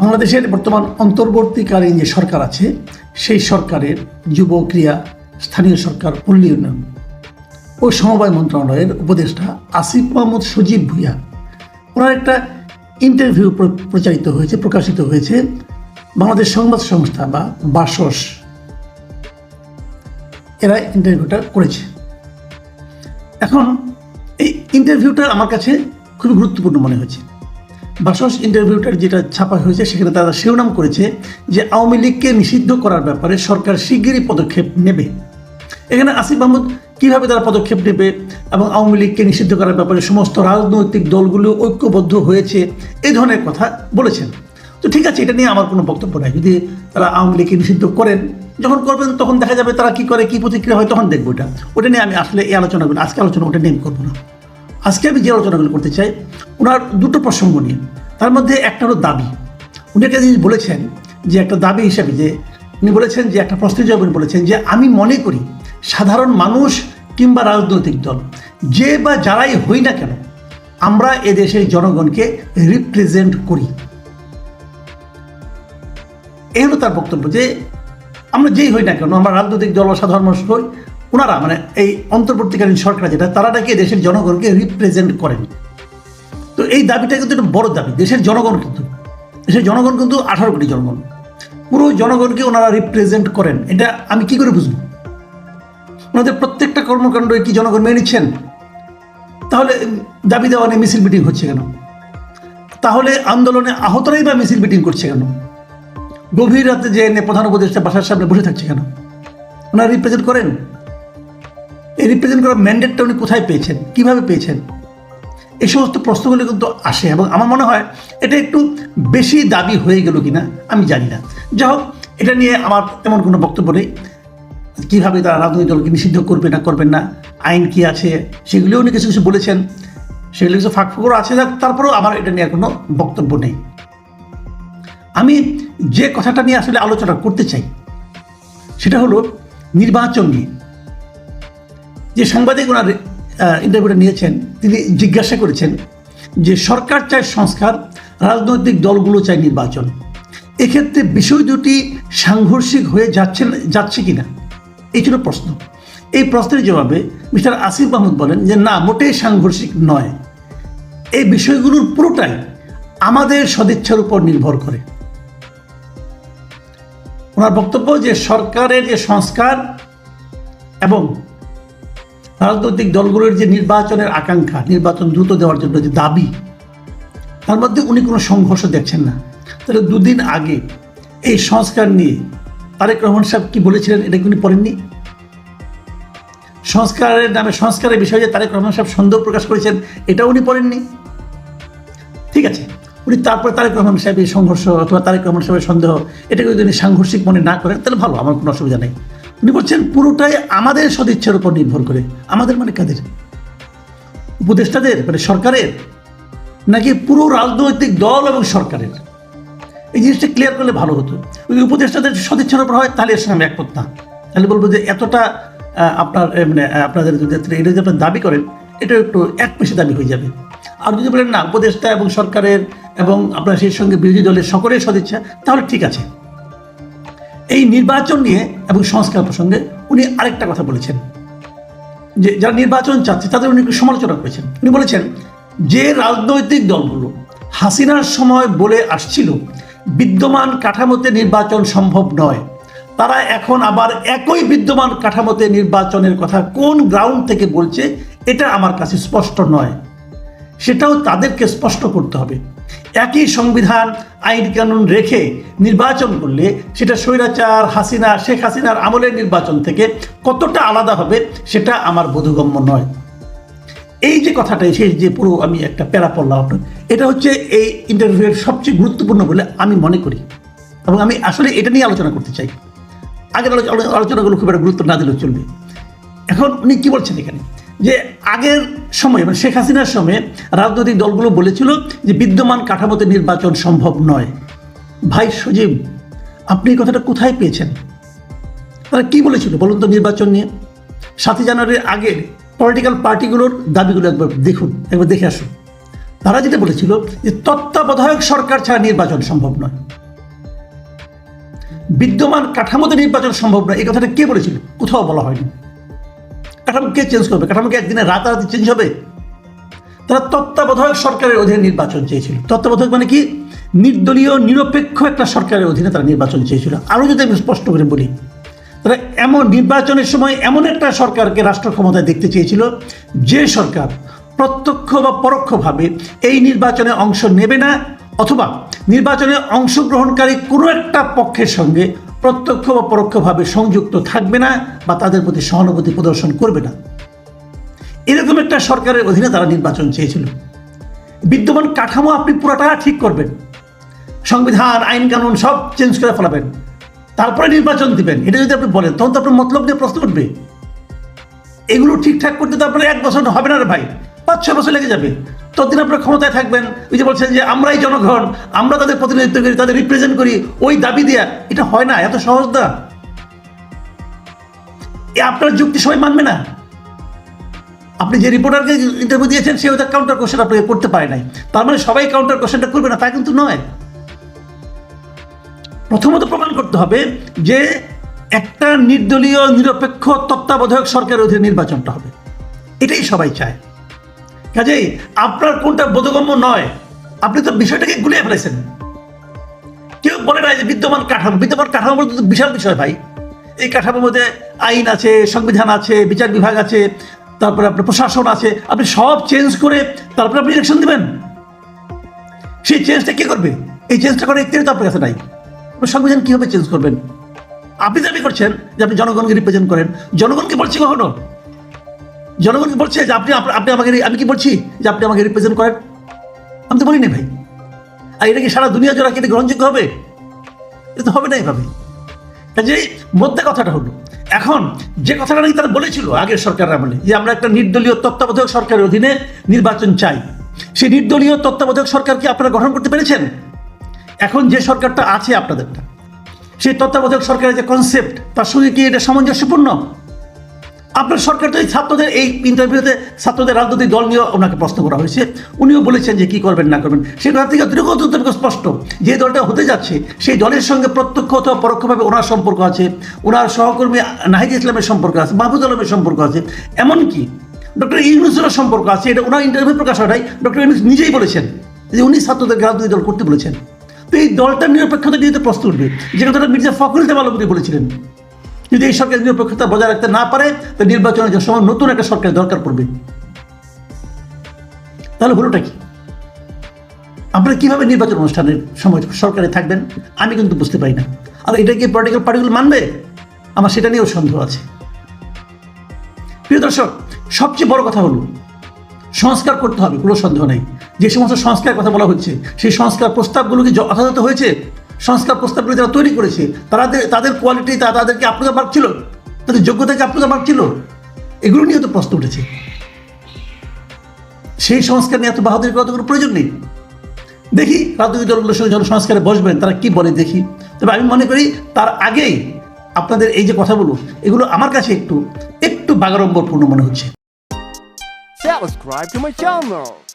বাংলাদেশের বর্তমান অন্তর্বর্তীকালীন যে সরকার আছে সেই সরকারের যুব ক্রীড়া, স্থানীয় সরকার, পল্লী উন্নয়ন ও সমবায় মন্ত্রণালয়ের উপদেষ্টা আসিফ মাহমুদ সজীব ভুঁইয়া, ওনার একটা ইন্টারভিউ প্রকাশিত হয়েছে বাংলাদেশ সংবাদ সংস্থা বা বাসস, এরা ইন্টারভিউটা করেছে। এখন এই ইন্টারভিউটা আমার কাছে খুবই গুরুত্বপূর্ণ মনে হয়েছে। বাসস ইন্টারভিউটার যেটা ছাপা হয়েছে সেখানে তারা শিরোনাম করেছে যে আওয়ামী লীগকে নিষিদ্ধ করার ব্যাপারে সরকার শিগগিরই পদক্ষেপ নেবে। এখানে আসিফ মাহমুদ কীভাবে তারা পদক্ষেপ নেবে এবং আওয়ামী লীগকে নিষিদ্ধ করার ব্যাপারে সমস্ত রাজনৈতিক দলগুলো ঐক্যবদ্ধ হয়েছে এই ধরনের কথা বলেছেন। তো ঠিক আছে, এটা নিয়ে আমার কোনো বক্তব্য নাই। যদি তারা আওয়ামী লীগকে নিষিদ্ধ করেন, যখন করবেন তখন দেখা যাবে তারা কী করে, কী প্রতিক্রিয়া হয়, তখন দেখবো। ওটা নিয়ে আমি আসলে এই আলোচনাগুলো আজকে ওটা নিয়ে করবো না। আজকে আমি যে আলোচনাগুলো করতে চাই ওনার দুটো প্রসঙ্গ নিয়ে। তার মধ্যে একটা হলো দাবি। উনি একটা জিনিস বলেছেন যে একটা দাবি হিসাবে, যে উনি বলেছেন যে একটা প্রশ্নের জবাবে উনি বলেছেন যে আমি মনে করি সাধারণ মানুষ কিংবা রাজনৈতিক দল যে বা যারাই হই না কেন, আমরা এদেশের জনগণকে রিপ্রেজেন্ট করি। এই হলো তার বক্তব্য, যে আমরা যেই হই না কেন, আমরা রাজনৈতিক দল বা সাধারণ মানুষ হই, ওনারা মানে এই অন্তর্বর্তীকালীন সরকার যেটা, তারা নাকি দেশের জনগণকে রিপ্রেজেন্ট করেন। তো এই দাবিটা কিন্তু একটা বড় দাবি। দেশের জনগণ কিন্তু 18 কোটি জনগণ, পুরো জনগণকে ওনারা রিপ্রেজেন্ট করেন। এটা আমি কি করে বুঝবো? ওনাদের প্রত্যেকটা কর্মকাণ্ড কি জনগণ মেনে নিচ্ছেন? তাহলে দাবি দেওয়া নিয়ে মিছিল মিটিং হচ্ছে কেন? তাহলে আন্দোলনে আহতরাই বা মিছিল মিটিং করছে কেন? গভীর রাতে যে প্রধান উপদেষ্টা বাসার সামনে বসে থাকছে কেন? ওনারা রিপ্রেজেন্ট করেন। এই রিপ্রেজেন্ট করার ম্যান্ডেটটা উনি কোথায় পেয়েছেন, কিভাবে পেয়েছেন? এই সমস্ত প্রশ্নগুলো কিন্তু আসে এবং আমার মনে হয় এটা একটু বেশি দাবি হয়ে গেল কিনা আমি জানি না। যাই হোক, এটা নিয়ে আমার তেমন কোনো বক্তব্য নেই। কীভাবে তারা রাজনৈতিক দলকে নিষিদ্ধ করবেন না, আইন কি আছে, সেগুলিও উনি কিছু বলেছেন, সেগুলো কিছু ফাঁকফোকর আছে। তারপরেও আমার এটা নিয়ে কোনো বক্তব্য নেই। আমি যে কথাটা নিয়ে আসলে আলোচনা করতে চাই সেটা হলো নির্বাচন নিয়ে। যে সাংবাদিক ওনার ইন্টারভিউটা নিয়েছেন, তিনি জিজ্ঞাসা করেছেন যে সরকার চায় সংস্কার, রাজনৈতিক দলগুলো চায় নির্বাচন, এক্ষেত্রে বিষয় দুটি সাংঘর্ষিক হয়ে যাচ্ছে কিনা, এই ছিল প্রশ্ন। এই প্রশ্নের জবাবে মিস্টার আসিফ মাহমুদ বলেন যে না, মোটেই সাংঘর্ষিক নয়। এই বিষয়গুলোর পুরোটাই আমাদের সদিচ্ছার উপর নির্ভর করে। ওনার বক্তব্য যে সরকারের যে সংস্কার এবং রাজনৈতিক দলগুলোর যে নির্বাচনের আকাঙ্ক্ষা, নির্বাচন দ্রুত দেওয়ার জন্য যে দাবি, তার মধ্যে উনি কোনো সংঘর্ষ দেখছেন না। তাহলে দুদিন আগে এই সংস্কার নিয়ে তারেক রহমান সাহেব কি বলেছিলেন, এটা কি উনি পড়েননি? সংস্কারের নামে, সংস্কারের বিষয়ে যে তারেক রহমান সাহেব সন্দেহ প্রকাশ করেছেন, এটাও উনি পড়েননি। ঠিক আছে, উনি তারপরে তারেক রহমান সাহেব এই সংঘর্ষ অথবা তারেক রহমান সাহেবের সন্দেহ, এটাকে যদি সাংঘর্ষিক মনে না করেন তাহলে ভালো, আমার কোনো অসুবিধা নেই। উনি বলছেন পুরোটাই আমাদের সদিচ্ছার উপর নির্ভর করে। আমাদের মানে কাদের? উপদেষ্টাদের, মানে সরকারের, নাকি পুরো রাজনৈতিক দল এবং সরকারের? এই জিনিসটা ক্লিয়ার করলে ভালো হতো। যদি উপদেষ্টাদের সদিচ্ছার উপর হয় তাহলে এর সঙ্গে আমি একমত না। তাহলে বলবো যে এতটা আপনাদের যদি এটা যদি আপনার দাবি করেন, এটা একটু এক পেশে দাবি হয়ে যাবে। আর যদি বলেন না, উপদেষ্টা এবং সরকারের এবং আপনার সেই সঙ্গে বিরোধী দলের সকলের সদিচ্ছা, তাহলে ঠিক আছে। এই নির্বাচন নিয়ে এবং সংস্কার প্রসঙ্গে উনি আরেকটা কথা বলেছেন, যে যারা নির্বাচন চাচ্ছে তাদের উনি সমালোচনা করেছেন। উনি বলেছেন যে রাজনৈতিক দলগুলো হাসিনার সময় বলে আসছিল বিদ্যমান কাঠামোতে নির্বাচন সম্ভব নয়, তারা এখন আবার একই বিদ্যমান কাঠামোতে নির্বাচনের কথা কোন গ্রাউন্ড থেকে বলছে, এটা আমার কাছে স্পষ্ট নয়। সেটাও তাদেরকে স্পষ্ট করতে হবে। একই সংবিধান, আইন কানুন রেখে নির্বাচন করলে সেটা স্বৈরাচার শেখ হাসিনার আমলের নির্বাচন থেকে কতটা আলাদা হবে, সেটা আমার বোধগম্য নয়। এই যে কথাটাই, সেই যে পুরো আমি একটা প্যারা পড়লাম আপনার, এটা হচ্ছে এই ইন্টারভিউয়ের সবচেয়ে গুরুত্বপূর্ণ বলে আমি মনে করি এবং আমি আসলে এটা নিয়ে আলোচনা করতে চাই। আগের আলোচনাগুলো খুব একটা গুরুত্ব না দিলেও চলবে। এখন উনি কি বলছেন এখানে, যে আগের সময় মানে শেখ হাসিনার সময়ে রাজনৈতিক দলগুলো বলেছিল যে বিদ্যমান কাঠামোতে নির্বাচন সম্ভব নয়। ভাই সজীব, আপনি এই কথাটা কোথায় পেয়েছেন? তারা কি বলেছিল বলুন তো নির্বাচন নিয়ে? 7 জানুয়ারির আগের পলিটিক্যাল পার্টিগুলোর দাবিগুলো একবার দেখুন, একবার দেখে আসুন। তারা যেটা বলেছিল যে তত্ত্বাবধায়ক সরকার ছাড়া নির্বাচন সম্ভব নয়, বিদ্যমান কাঠামোতে নির্বাচন সম্ভব নয়। এই কথাটা কে বলেছিল? কোথাও বলা হয়নি। কাঠামো কে চেঞ্জ করবে? কাঠামো কি একদিনে রাতারাতি চেঞ্জ হবে? তারা তত্ত্বাবধায়ক সরকারের অধীনে নির্বাচন চেয়েছিল। তত্ত্বাবধায়ক মানে কি? নির্দলীয় নিরপেক্ষ একটা সরকারের অধীনে তারা নির্বাচন চেয়েছিল। আরও যদি আমি স্পষ্ট করে বলি, তারা এমন নির্বাচনের সময় এমন একটা সরকারকে রাষ্ট্র ক্ষমতায় দেখতে চেয়েছিল যে সরকার প্রত্যক্ষ বা পরোক্ষভাবে এই নির্বাচনে অংশ নেবে না, অথবা নির্বাচনে অংশগ্রহণকারী কোনো একটা পক্ষের সঙ্গে প্রত্যক্ষ বা পরোক্ষভাবে সংযুক্ত থাকবে না বা তাদের প্রতি সহানুভূতি প্রদর্শন করবে না। এরকম একটা সরকারের অধীনে তারা নির্বাচন চেয়েছিল। বিদ্যমান কাঠামো আপনি পুরোটা ঠিক করবেন, সংবিধান আইন কানুন সব চেঞ্জ করে ফেলাবেন, তারপরে নির্বাচন দিবেন, এটা যদি আপনি বলেন তখন তো আপনার মতলব নিয়ে প্রশ্ন উঠবে। এগুলো ঠিকঠাক করতে তো আপনার 1 বছর হবে না রে ভাই, 5-6 বছর লেগে যাবে। ততদিন আপনার ক্ষমতায় থাকবেন, ওই যে বলছেন যে আমরাই জনগণ, আমরা তাদের প্রতিনিধিত্ব করি, তাদের রিপ্রেজেন্ট করি, ওই দাবি দেয়া, এটা হয় না, এত সহজ না। আপনার যুক্তি সবাই মানবে না। আপনি যে রিপোর্টারকে ইন্টারভিউ দিয়েছেন সে ওদের কাউন্টার কোশ্চেন আপনাকে করতে পারে নাই, তার মানে সবাই কাউন্টার কোশ্চেনটা করবে না, তা কিন্তু নয়। প্রথমত প্রমাণ করতে হবে যে একটা নির্দলীয় নিরপেক্ষ তত্ত্বাবধায়ক সরকারের অধীনে নির্বাচনটা হবে, এটাই সবাই চায়। কাজেই আপনার কোনটা বোধগম্য নয়, আপনি তো বিষয়টাকে গুলিয়ে ফেলেছেন। কেউ বলে না যে বিদ্যমান কাঠামো বলতে তো বিশাল বিষয় ভাই। এই কাঠামোর মধ্যে আইন আছে, সংবিধান আছে, বিচার বিভাগ আছে, তারপরে আপনার প্রশাসন আছে, আপনি সব চেঞ্জ করে তারপরে আপনি ইলেকশন দেবেন। সেই চেঞ্জটা কে করবে? এই চেঞ্জটা করার ইত্যাদি তো আপনার কাছে নাই। সংবিধান কিভাবে চেঞ্জ করবেন? আপনি দাবি করছেন যে আপনি জনগণকে রিপ্রেজেন্ট করেন, জনগণকে বলছি কখনো? জনগণকে বলছে যে আপনি আমাকে, আমি কি বলছি যে আপনি আমাকে রিপ্রেজেন্ট করেন? আমি তো বলিনি ভাই। আর এটা কি সারা দুনিয়া জোড়া কি গ্রহণযোগ্য হবে? এটা তো হবে না এইভাবে। কাজেই মধ্যে কথাটা হলো, এখন যে কথাটা নাকি তারা বলেছিল আগের সরকার আমলে যে আমরা একটা নির্দলীয় তত্ত্বাবধায়ক সরকারের অধীনে নির্বাচন চাই, সেই নির্দলীয় তত্ত্বাবধায়ক সরকার কি আপনারা গঠন করতে পেরেছেন? এখন যে সরকারটা আছে আপনাদেরটা, সেই তত্ত্বাবধায়ক সরকারের যে কনসেপ্ট, তার সঙ্গে কি এটা সামঞ্জস্যপূর্ণ? আপনার সরকার তো এই ছাত্রদের, এই ইন্টারভিউতে ছাত্রদের রাজনৈতিক দল নিয়ে ওনাকে প্রশ্ন করা হয়েছে, উনিও বলেছেন যে কি করবেন না করবেন। সেটা থেকে দৃঢ় স্পষ্ট যে দলটা হতে যাচ্ছে সেই দলের সঙ্গে প্রত্যক্ষ অথবা পরোক্ষভাবে ওনার সম্পর্ক আছে, ওনার সহকর্মী নাহিদ ইসলামের সম্পর্ক আছে, মাহফুজ আলমের সম্পর্ক আছে, এমনকি ডক্টর ইউনূসের সম্পর্ক আছে। এটা ওনার ইন্টারভিউ প্রকাশ হয় নাই, ডক্টর ইউনূস নিজেই বলেছেন যে উনি ছাত্রদের রাজনৈতিক দল করতে বলেছেন। তো এই দলটার নিরপেক্ষতা নিয়ে তো প্রশ্ন উঠবে, যে কথাটা মির্জা ফখরুল ইসলাম আলমগীর বলেছিলেন। যদি এই সরকার নিরপেক্ষতা বজায় রাখতে না পারে, তো নির্বাচনের সময় নতুন একটা সরকার দরকার পড়বে। তাহলে হলোটা কি? আপনারা কিভাবে নির্বাচন অনুষ্ঠানের সময় সরকারে থাকবেন আমি কিন্তু বুঝতে পারি না। আর এটা কি পলিটিক্যাল পার্টিগুলো মানবে? আমার সেটা নিয়েও সন্দেহ আছে। প্রিয় দর্শক, সবচেয়ে বড় কথা হলো সংস্কার করতে হবে, কোনো সন্দেহ নেই। যে সমস্ত সংস্কারের কথা বলা হচ্ছে সেই সংস্কার প্রস্তাবগুলো কি যথাযথ হয়েছে? সংস্কার প্রস্তাবগুলো যারা তৈরি করেছে তাদের কোয়ালিটি, তাদেরকে আপনাদের মার্ক ছিল, তাদের যোগ্যতাকে আপনাদের মার্ক ছিল, এগুলো নিয়ে তো প্রশ্ন উঠেছে। সেই সংস্কার নিয়ে এত বাহাদুরি করার কোনো প্রয়োজন নেই। দেখি রাজনৈতিক দলগুলোর সঙ্গে জনসংস্কারে বসবেন, তারা কি বলে দেখি। তবে আমি মনে করি তার আগেই আপনাদের এই যে কথাগুলো, এগুলো আমার কাছে একটু বাগাড়ম্বরপূর্ণ মনে হচ্ছে। Subscribe to my channel.